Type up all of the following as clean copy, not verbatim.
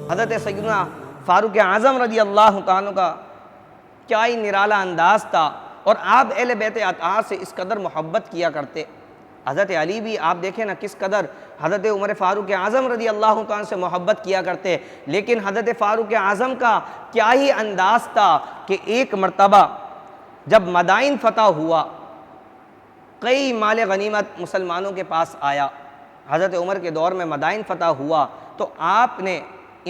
حضرت سیدنا فاروق اعظم رضی اللہ تعالیٰ کا کیا ہی نرالا انداز تھا، اور آپ اہل بیت اطہار سے اس قدر محبت کیا کرتے۔ حضرت علی بھی آپ دیکھیں نا کس قدر حضرت عمر فاروق اعظم رضی اللہ تعالیٰ سے محبت کیا کرتے، لیکن حضرت فاروق اعظم کا کیا ہی انداز تھا کہ ایک مرتبہ جب مدائن فتح ہوا، کئی مال غنیمت مسلمانوں کے پاس آیا، حضرت عمر کے دور میں مدائن فتح ہوا تو آپ نے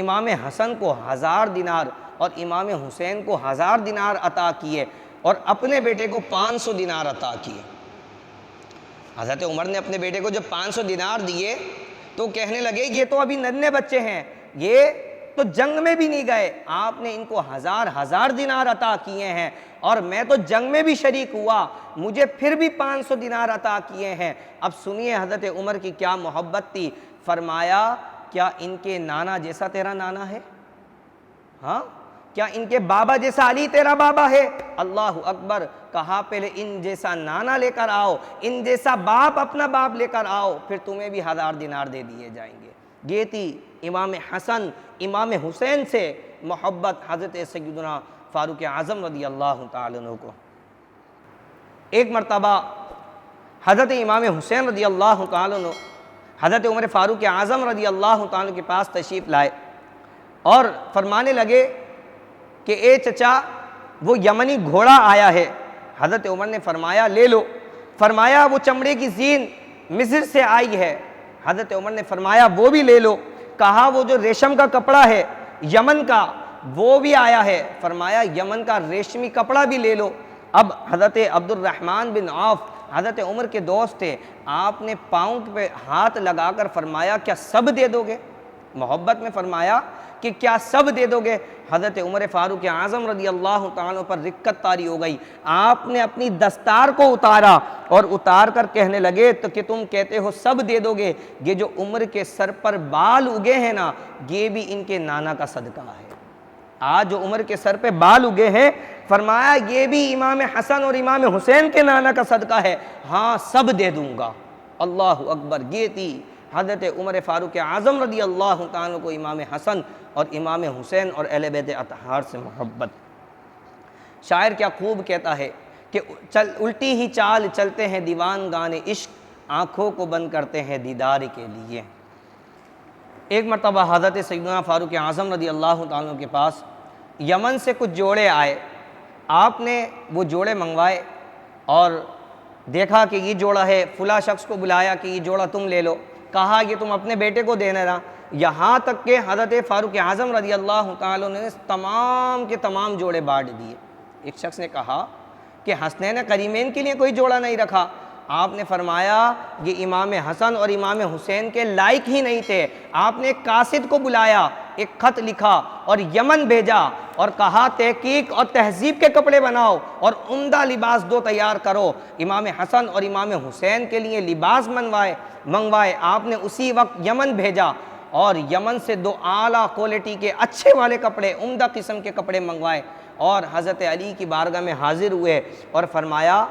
امام حسن کو 1000 دینار اور امام حسین کو 1000 دینار عطا کیے، اور اپنے بیٹے کو 500 دینار عطا کیے۔ حضرت عمر نے اپنے بیٹے کو جب 500 دینار دیے تو کہنے لگے یہ تو ابھی ننھے بچے ہیں، یہ تو جنگ میں بھی نہیں گئے، آپ نے ان کو 1000 دینار عطا کیے ہیں، اور میں تو جنگ میں بھی شریک ہوا، مجھے پھر بھی 500 دینار عطا کیے ہیں۔ اب سنیے حضرت عمر کی کیا محبت تھی، فرمایا کیا ان کے نانا جیسا تیرا نانا ہے؟ ہاں، کیا ان کے بابا جیسا علی تیرا بابا ہے؟ اللہ اکبر، کہا پہلے ان جیسا نانا لے کر آؤ، ان جیسا باپ اپنا باپ لے کر آؤ، پھر تمہیں بھی 1000 دینار دے دیے جائیں گے۔ یہ تھی امام حسن امام حسین سے محبت حضرت سیدنا فاروق اعظم رضی اللہ تعالیٰ عنہ کو۔ ایک مرتبہ حضرت امام حسین رضی اللہ تعالیٰ عنہ حضرت عمر فاروق اعظم رضی اللہ تعالیٰ کے پاس تشریف لائے اور فرمانے لگے کہ اے چچا وہ یمنی گھوڑا آیا ہے۔ حضرت عمر نے فرمایا لے لو، فرمایا وہ چمڑے کی زین مصر سے آئی ہے۔ حضرت عمر نے فرمایا وہ بھی لے لو، کہا وہ جو ریشم کا کپڑا ہے یمن کا وہ بھی آیا ہے، فرمایا یمن کا ریشمی کپڑا بھی لے لو۔ اب حضرت عبد الرحمن بن عوف حضرت عمر کے دوست تھے، آپ نے پاؤں پہ ہاتھ لگا کر فرمایا کیا سب دے دو گے؟ محبت میں فرمایا کہ کیا سب دے دو گے؟ حضرت عمر فاروق اعظم رضی اللہ تعالیٰ پر رکت طاری ہو گئی، آپ نے اپنی دستار کو اتارا اور اتار کر کہنے لگے تو کہ تم کہتے ہو سب دے دو گے، یہ جو عمر کے سر پر بال اگے ہیں نا یہ بھی ان کے نانا کا صدقہ ہے۔ آج جو عمر کے سر پہ بال اگے ہیں فرمایا یہ بھی امام حسن اور امام حسین کے نانا کا صدقہ ہے، ہاں سب دے دوں گا۔ اللہ اکبر، یہ تھی حضرت عمر فاروق اعظم رضی اللہ تعالیٰ کو امام حسن اور امام حسین اور اہل بیت اطہار سے محبت۔ شاعر کیا خوب کہتا ہے کہ الٹی ہی چال چلتے ہیں دیوان گانے عشق، آنکھوں کو بند کرتے ہیں دیدار کے لیے۔ ایک مرتبہ حضرت سیدنا فاروق اعظم رضی اللہ تعالیٰ کے پاس یمن سے کچھ جوڑے آئے، آپ نے وہ جوڑے منگوائے اور دیکھا کہ یہ جوڑا ہے، فلاں شخص کو بلایا کہ یہ جوڑا تم لے لو، کہا یہ تم اپنے بیٹے کو دینا نا، یہاں تک کہ حضرت فاروق اعظم رضی اللہ تعالیٰ نے تمام کے تمام جوڑے بانٹ دیے۔ ایک شخص نے کہا کہ حسنین کریمین کے لیے کوئی جوڑا نہیں رکھا؟ آپ نے فرمایا یہ امام حسن اور امام حسین کے لائق ہی نہیں تھے، آپ نے ایک قاصد کو بلایا، ایک خط لکھا اور یمن بھیجا اور کہا تحقیق اور تہذیب کے کپڑے بناؤ اور عمدہ لباس دو تیار کرو۔ امام حسن اور امام حسین کے لیے لباس منگوائے، آپ نے اسی وقت یمن بھیجا اور یمن سے 2 اعلیٰ کوالٹی کے اچھے والے کپڑے، عمدہ قسم کے کپڑے منگوائے اور حضرت علی کی بارگاہ میں حاضر ہوئے اور فرمایا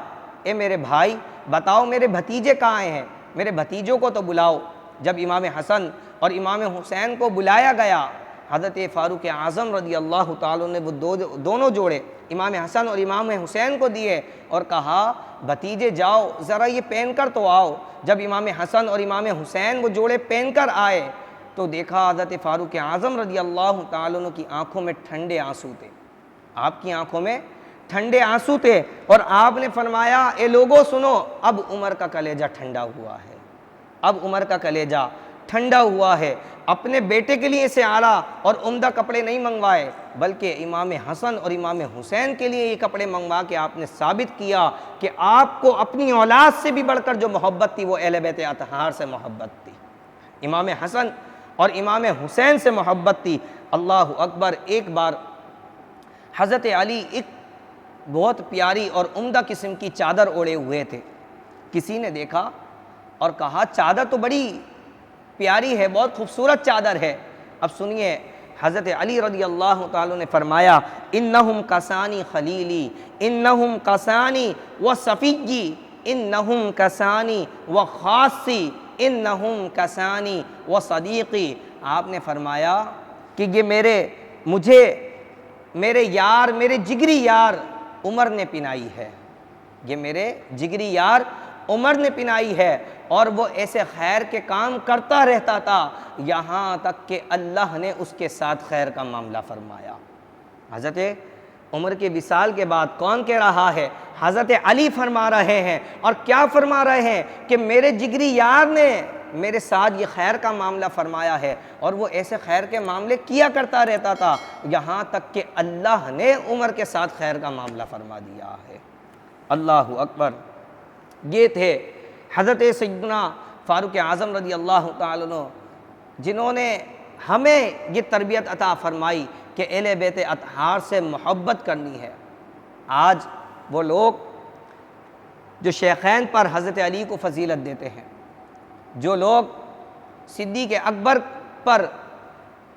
اے میرے بھائی بتاؤ میرے بھتیجے کہاں ہیں، میرے بھتیجوں کو تو بلاؤ۔ جب امام حسن اور امام حسین کو بلایا گیا، حضرت فاروق اعظم رضی اللہ تعالیٰ نے وہ دونوں جوڑے امام حسن اور امام حسین کو دیے اور کہا بھتیجے جاؤ ذرا یہ پہن کر تو آؤ۔ جب امام حسن اور امام حسین وہ جوڑے پہن کر آئے تو دیکھا حضرت فاروق اعظم رضی اللہ تعالیٰ کی آنکھوں میں ٹھنڈے آنسو تھے، آپ کی آنکھوں میں ٹھنڈے آنسو تھے، اور آپ نے فرمایا اے لوگوں سنو، اب عمر کا کلیجہ ٹھنڈا ہوا ہے، اب عمر کا کلیجہ ٹھنڈا ہوا ہے۔ اپنے بیٹے کے لیے اسے اعلیٰ اور عمدہ کپڑے نہیں منگوائے بلکہ امام حسن اور امام حسین کے لیے یہ کپڑے منگوا کے آپ نے ثابت کیا کہ آپ کو اپنی اولاد سے بھی بڑھ کر جو محبت تھی وہ اہل بیت اطہار سے محبت تھی، امام حسن اور امام حسین سے محبت تھی۔ اللہ اکبر، ایک بار حضرت علی ایک بہت پیاری اور عمدہ قسم کی چادر اوڑے ہوئے تھے، کسی نے دیکھا اور کہا چادر تو بڑی پیاری ہے، بہت خوبصورت چادر ہے۔ اب سنیے حضرت علی رضی اللہ تعالیٰ نے فرمایا انہم کسانی خلیلی انہم کسانی و صفیی انہم کسانی و خاصی انہم کسانی و صدیقی۔ آپ نے فرمایا کہ یہ میرے جگری یار عمر نے پنائی ہے، یہ میرے جگری یار عمر نے پنائی ہے، اور وہ ایسے خیر کے کام کرتا رہتا تھا یہاں تک کہ اللہ نے اس کے ساتھ خیر کا معاملہ فرمایا۔ حضرت عمر کے وصال کے بعد کون کہہ رہا ہے؟ حضرت علی فرما رہے ہیں، اور کیا فرما رہے ہیں کہ میرے جگری یار نے میرے ساتھ یہ خیر کا معاملہ فرمایا ہے، اور وہ ایسے خیر کے معاملے کیا کرتا رہتا تھا یہاں تک کہ اللہ نے عمر کے ساتھ خیر کا معاملہ فرما دیا ہے۔ اللہ اکبر۔ یہ تھے حضرت سیدنا فاروق اعظم رضی اللہ تعالیٰ عنہ، جنہوں نے ہمیں یہ تربیت عطا فرمائی کہ اہل بیت اطہار سے محبت کرنی ہے۔ آج وہ لوگ جو شیخین پر حضرت علی کو فضیلت دیتے ہیں، جو لوگ صدیق اکبر پر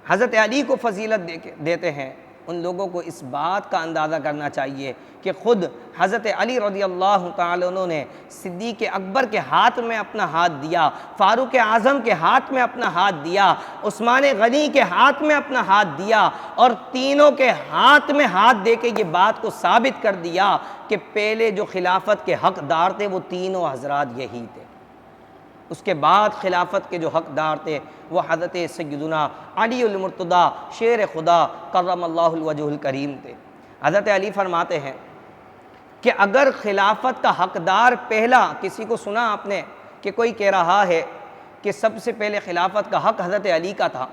حضرت علی کو فضیلت دیتے ہیں، ان لوگوں کو اس بات کا اندازہ کرنا چاہیے کہ خود حضرت علی رضی اللہ تعالیٰ عنہ نے صدیق اکبر کے ہاتھ میں اپنا ہاتھ دیا، فاروق اعظم کے ہاتھ میں اپنا ہاتھ دیا، عثمان غنی کے ہاتھ میں اپنا ہاتھ دیا، اور تینوں کے ہاتھ میں ہاتھ دے کے یہ بات کو ثابت کر دیا کہ پہلے جو خلافت کے حقدار تھے وہ تینوں حضرات یہی تھے۔ اس کے بعد خلافت کے جو حقدار تھے وہ حضرت سیدنا علی المرتضیٰ شیر خدا کرم اللہ الوجہ الکریم تھے۔ حضرت علی فرماتے ہیں کہ اگر خلافت کا حقدار پہلا، کسی کو سنا آپ نے کہ کوئی کہہ رہا ہے کہ سب سے پہلے خلافت کا حق حضرت علی کا تھا،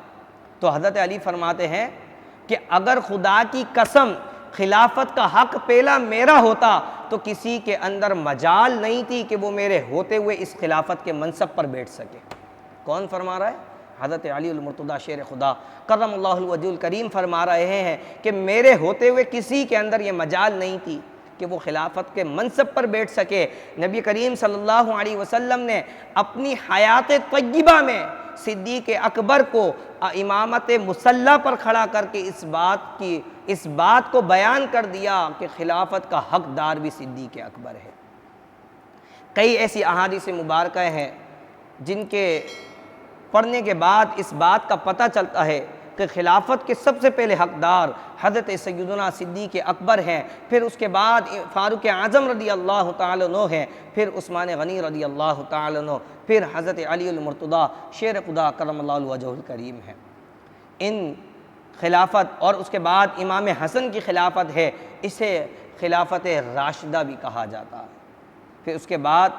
تو حضرت علی فرماتے ہیں کہ اگر خدا کی قسم خلافت کا حق پہلا میرا ہوتا تو کسی کے اندر مجال نہیں تھی کہ وہ میرے ہوتے ہوئے اس خلافت کے منصب پر بیٹھ سکے۔ کون فرما رہا ہے؟ حضرت علی المرتضیٰ شیر خدا کرم اللہ الوجہ الکریم فرما رہے ہیں کہ میرے ہوتے ہوئے کسی کے اندر یہ مجال نہیں تھی کہ وہ خلافت کے منصب پر بیٹھ سکے۔ نبی کریم صلی اللہ علیہ وسلم نے اپنی حیات طیبہ میں صدیق اکبر کو امامت مسلح پر کھڑا کر کے اس بات کو بیان کر دیا کہ خلافت کا حقدار بھی صدیق اکبر ہے۔ کئی ایسی احادیث مبارکہ ہیں جن کے پڑھنے کے بعد اس بات کا پتہ چلتا ہے کہ خلافت کے سب سے پہلے حقدار حضرت سیدنا صدیق اکبر ہیں، پھر اس کے بعد فاروق اعظم رضی اللہ تعالیٰ عنہ ہیں، پھر عثمان غنی رضی اللہ تعالیٰ عنہ، پھر حضرت علی المرتضیٰ شیر خدا کرم اللہ الوجہ الکریم ہیں۔ ان خلافت اور اس کے بعد امام حسن کی خلافت ہے، اسے خلافت راشدہ بھی کہا جاتا ہے۔ پھر اس کے بعد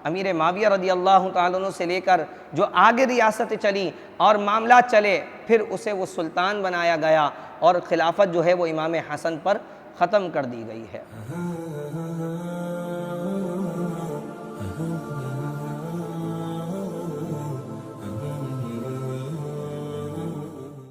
امیر معاویہ رضی اللہ تعالیٰ عنہ سے لے کر جو آگے ریاستیں چلی اور معاملات چلے، پھر اسے وہ سلطان بنایا گیا اور خلافت جو ہے وہ امام حسن پر ختم کر دی گئی ہے۔